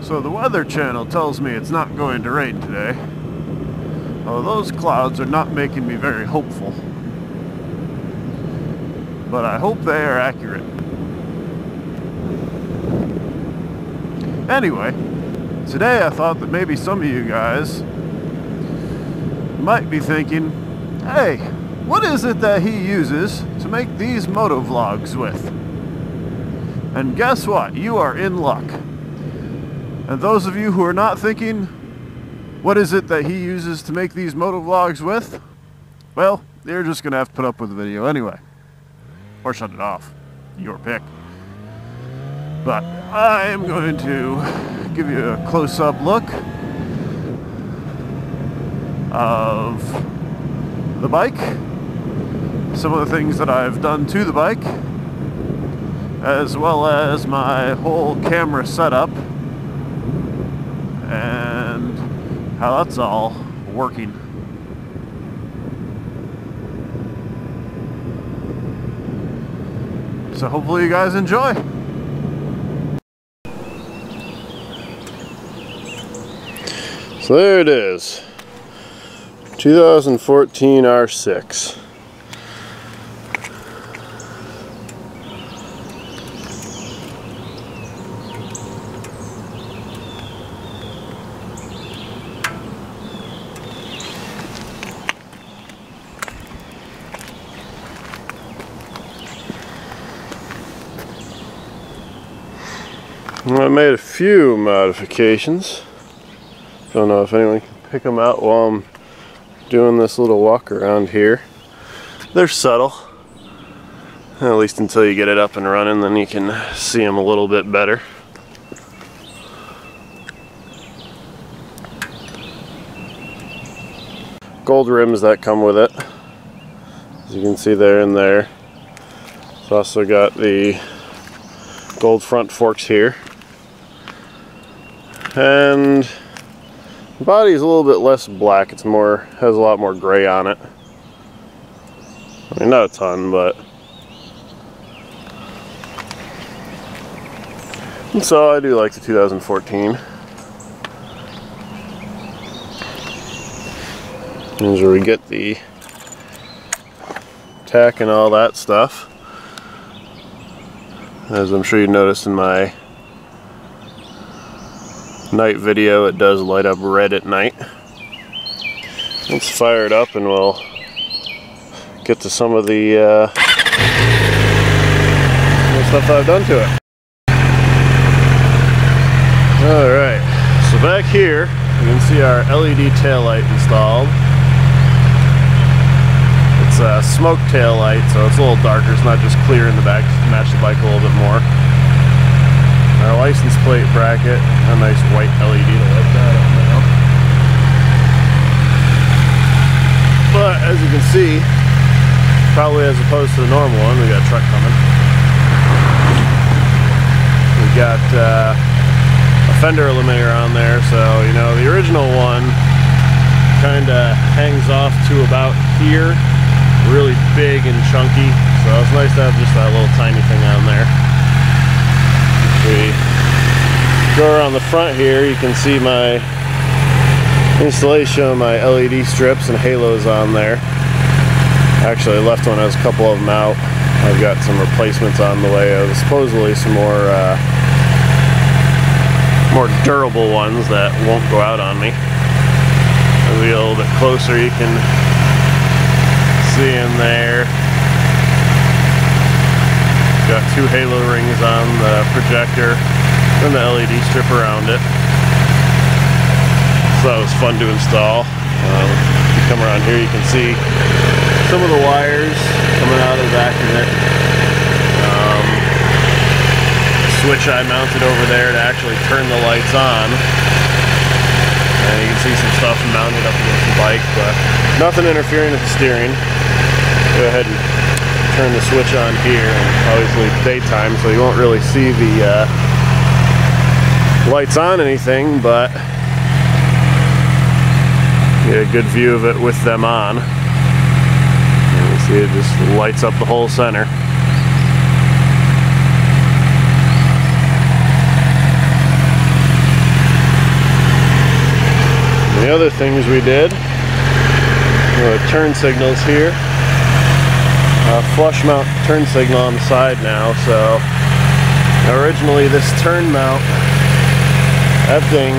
So the Weather Channel tells me it's not going to rain today. Oh, those clouds are not making me very hopeful. But I hope they are accurate. Anyway, today I thought that maybe some of you guys might be thinking, hey, what is it that he uses to make these motovlogs with? And guess what? You are in luck. And those of you who are not thinking, what is it that he uses to make these motovlogs with? Well, you're just going to have to put up with the video anyway. Or shut it off. Your pick. But I am going to give you a close-up look of the bike. Some of the things that I've done to the bike, as well as my whole camera setup and how that's all working. So hopefully you guys enjoy. So there it is, 2014 R6. I made a few modifications. Don't know if anyone can pick them out while I'm doing this little walk around here. They're subtle, at least until you get it up and running, then you can see them a little bit better. Gold rims that come with it, as you can see there and there. It's also got the gold front forks here. And the body is a little bit less black. It's more, has a lot more gray on it. I mean, not a ton, but. And so I do like the 2014. Here's where we get the tack and all that stuff. As I'm sure you noticed in my night video, it does light up red at night. Let's fire it up and we'll get to some of the stuff I've done to it. Alright, so back here you can see our LED taillight installed. It's a smoke taillight, so it's a little darker. It's not just clear in the back, just to match the bike a little bit more. Our license plate bracket, a nice white LED to light that up now. But as you can see, probably as opposed to the normal one, we got a truck coming. We got a fender eliminator on there, so you know the original one kind of hangs off to about here, really big and chunky. So it's nice to have just that little tiny thing on there. We go around the front here, you can see my installation of my LED strips and halos on there. Actually, I left one, has a couple of them out. I've got some replacements on the way of supposedly some more durable ones that won't go out on me. As we get a little bit closer, you can see in there. Got two halo rings on the projector and the LED strip around it. So that was fun to install. If you come around here, you can see some of the wires coming out of the back of it. Switch I mounted over there to actually turn the lights on. And you can see some stuff mounted up against the bike, but nothing interfering with the steering. Go ahead and turn the switch on here, and obviously it's daytime, so you won't really see the lights on anything, but get a good view of it with them on. And you see it just lights up the whole center. the other things we did. Turn signals here. Flush mount turn signal on the side now. So originally this turn mount, that thing,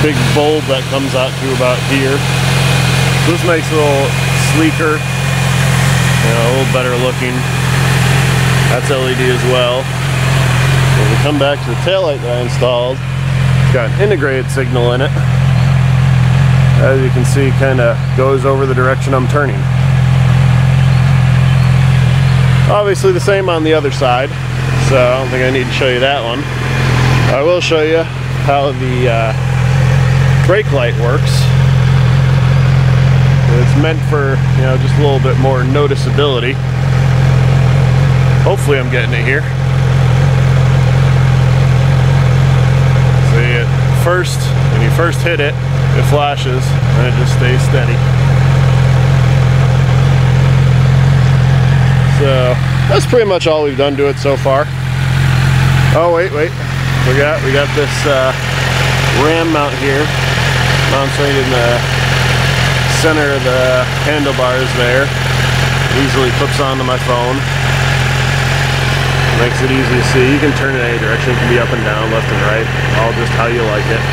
big bulb that comes out to about here. So this makes it a little sleeker, a little better looking. That's LED as well. When we come back to the taillight that I installed, it's got an integrated signal in it. As you can see, kind of goes over the direction I'm turning. Obviously the same on the other side, so I don't think I need to show you that one. I will show you how the brake light works. It's meant for, just a little bit more noticeability. Hopefully I'm getting it here. See, when you first hit it, it flashes and it just stays steady. So that's pretty much all we've done to it so far. Oh wait, we got this ram mount here. Mounts right in the center of the handlebars there. Easily clips onto my phone. Makes it easy to see. You can turn it any direction. It can be up and down, left and right, all just how you like it.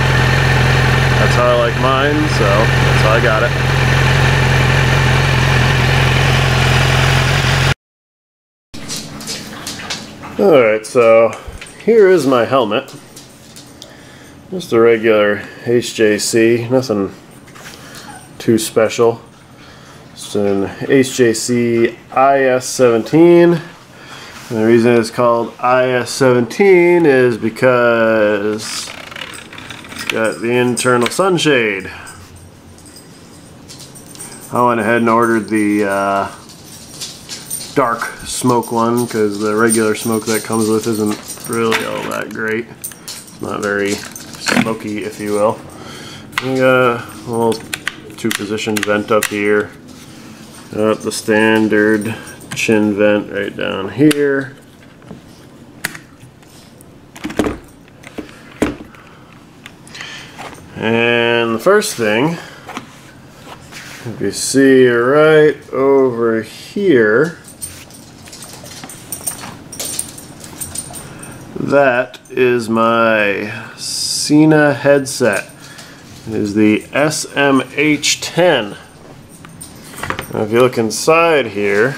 That's how I like mine, so that's how I got it. Alright, so here is my helmet. Just a regular HJC, nothing too special. It's an HJC IS-17. And the reason it's called IS-17 is because it's got the internal sunshade. I went ahead and ordered the dark smoke one because the regular smoke that comes with isn't really all that great. It's not very smoky, if you will. We got a little two-position vent up here. Got the standard chin vent right down here. And the first thing, if you see right over here, that is my Sena headset. It is the SMH10. Now if you look inside here,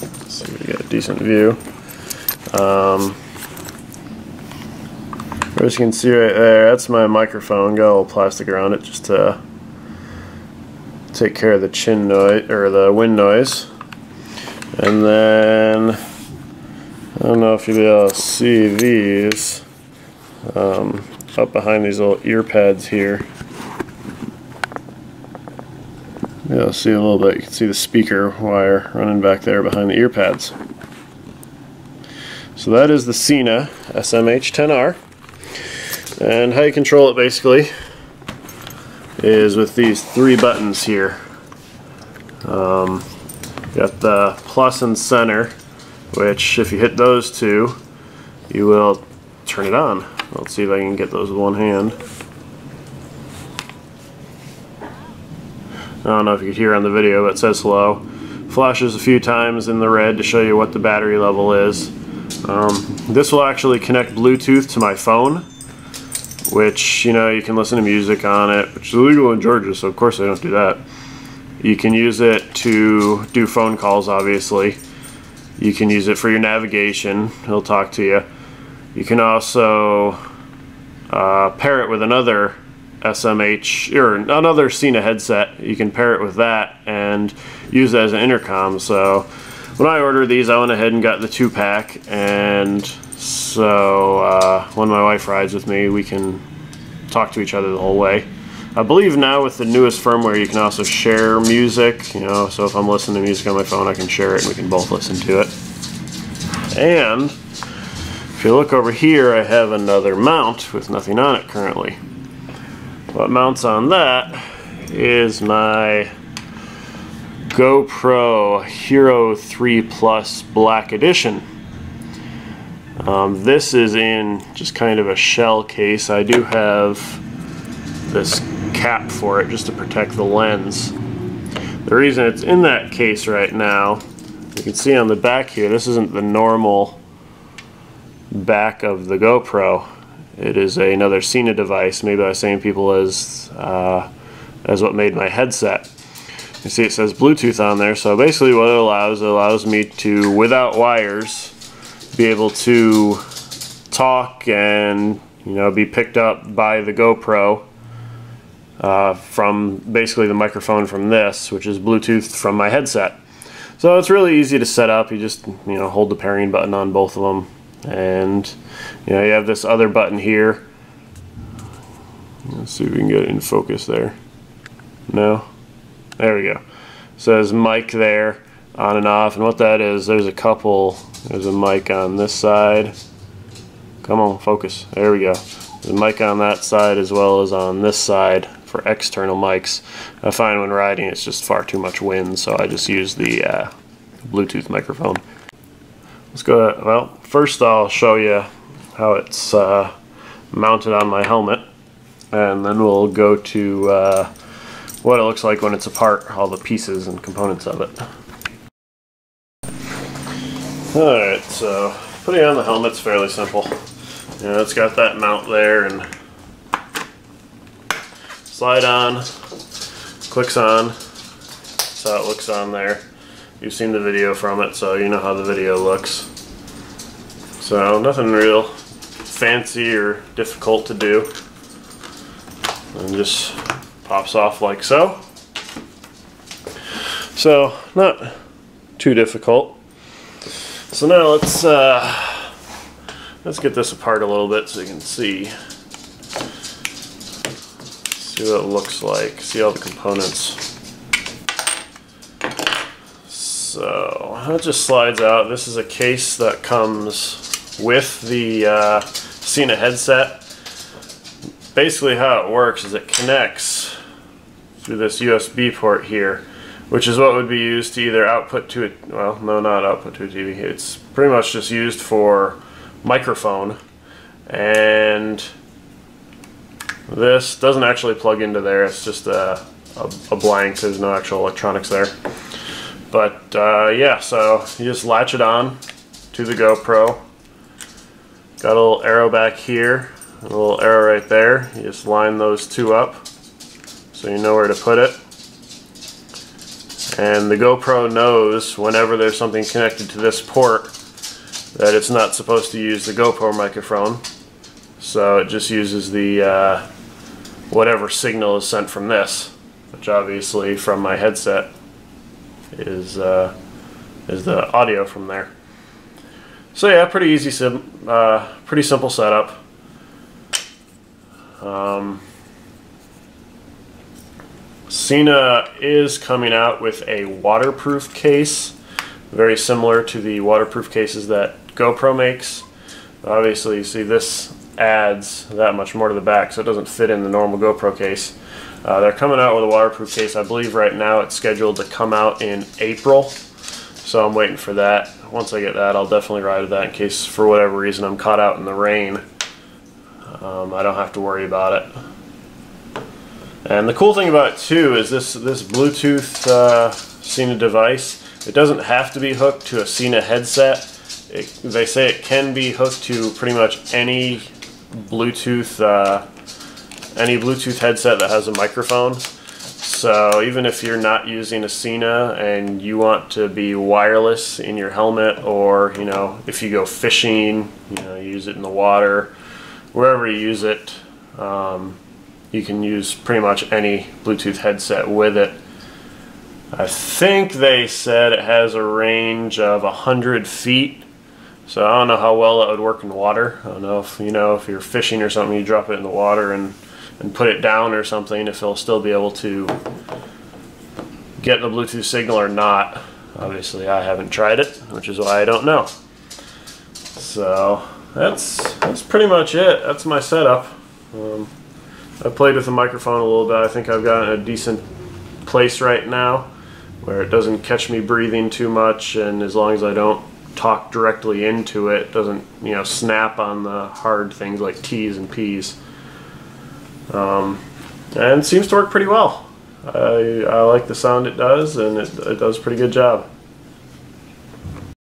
let's see if we got a decent view. As you can see right there, that's my microphone. Got a little plastic around it just to take care of the chin noise or the wind noise. And then I don't know if you'll be able to see these up behind these little ear pads here. You'll see a little bit. You can see the speaker wire running back there behind the ear pads. So that is the Sena SMH10R. And how you control it basically is with these three buttons here. Got the plus and center, which if you hit those two, you will turn it on. Let's see if I can get those with one hand. I don't know if you could hear on the video, but it says hello. Flashes a few times in the red to show you what the battery level is. This will actually connect Bluetooth to my phone, which, you can listen to music on it, which is illegal in Georgia, so of course I don't do that. You can use it to do phone calls, obviously. You can use it for your navigation. It'll talk to you. You can also pair it with another SMH or another Sena headset. You can pair it with that and use it as an intercom. So when I ordered these, I went ahead and got the 2-pack, and so when my wife rides with me, we can talk to each other the whole way. I believe now with the newest firmware you can also share music, so if I'm listening to music on my phone I can share it and we can both listen to it. And if you look over here, I have another mount with nothing on it currently. What mounts on that is my GoPro Hero 3 Plus Black Edition. This is in just kind of a shell case. I do have this cap for it just to protect the lens. The reason it's in that case right now, you can see on the back here, this isn't the normal back of the GoPro. It is another Cena device made by the same people as what made my headset. You see it says Bluetooth on there, so basically what it allows me to, without wires, be able to talk and, you know, be picked up by the GoPro from basically the microphone from this, which is Bluetooth from my headset. So it's really easy to set up. You just, you know, hold the pairing button on both of them, and you know, you have this other button here. Let's see if we can get it in focus there. No? There we go. It says mic there, on and off, and what that is, there's a mic on this side. Come on, focus. There we go. There's a mic on that side as well as on this side for external mics. I find when riding it's just far too much wind, so I just use the Bluetooth microphone. Let's go, well, first I'll show you how it's mounted on my helmet, and then we'll go to what it looks like when it's apart, all the pieces and components of it. Alright, so putting on the helmet's fairly simple. You know, it's got that mount there, and slide on, clicks on. That's how it looks on there. You've seen the video from it, so you know how the video looks. So nothing real fancy or difficult to do. And just pops off like so. So not too difficult. So now let's get this apart a little bit so you can see what it looks like. See all the components. So that just slides out. This is a case that comes with the Cena headset. Basically how it works is it connects through this USB port here, which is what would be used to either output to it, well, no, not output to a TV. It's pretty much just used for microphone, and this doesn't actually plug into there. It's just a blank. There's no actual electronics there. But yeah, so you just latch it on to the GoPro. Got a little arrow back here, a little arrow right there. You just line those two up so you know where to put it. And the GoPro knows whenever there's something connected to this port that it's not supposed to use the GoPro microphone. So it just uses the whatever signal is sent from this, which obviously from my headset is the audio from there. So yeah, pretty easy, pretty simple setup. Cena is coming out with a waterproof case, very similar to the waterproof cases that GoPro makes. Obviously, you see this adds that much more to the back, so it doesn't fit in the normal GoPro case. They're coming out with a waterproof case. I believe right now it's scheduled to come out in April, so I'm waiting for that. Once I get that, I'll definitely ride with that in case for whatever reason I'm caught out in the rain. I don't have to worry about it. And the cool thing about it too is this Bluetooth Cena device, it doesn't have to be hooked to a Cena headset. They say it can be hooked to pretty much any Bluetooth headset that has a microphone. So even if you're not using a Cena and you want to be wireless in your helmet, or you know, if you go fishing, you know, use it in the water, wherever you use it, you can use pretty much any Bluetooth headset with it. I think they said it has a range of 100 feet. So I don't know how well that would work in water. I don't know if, you know, if you're fishing or something, you drop it in the water and put it down or something, if it'll still be able to get the Bluetooth signal or not. Obviously I haven't tried it, which is why I don't know. So that's pretty much it. That's my setup. I played with the microphone a little bit. I think I've got in a decent place right now where it doesn't catch me breathing too much, and as long as I don't talk directly into it, doesn't, you know, snap on the hard things like T's and P's. and it seems to work pretty well. I like the sound it does, and it does a pretty good job.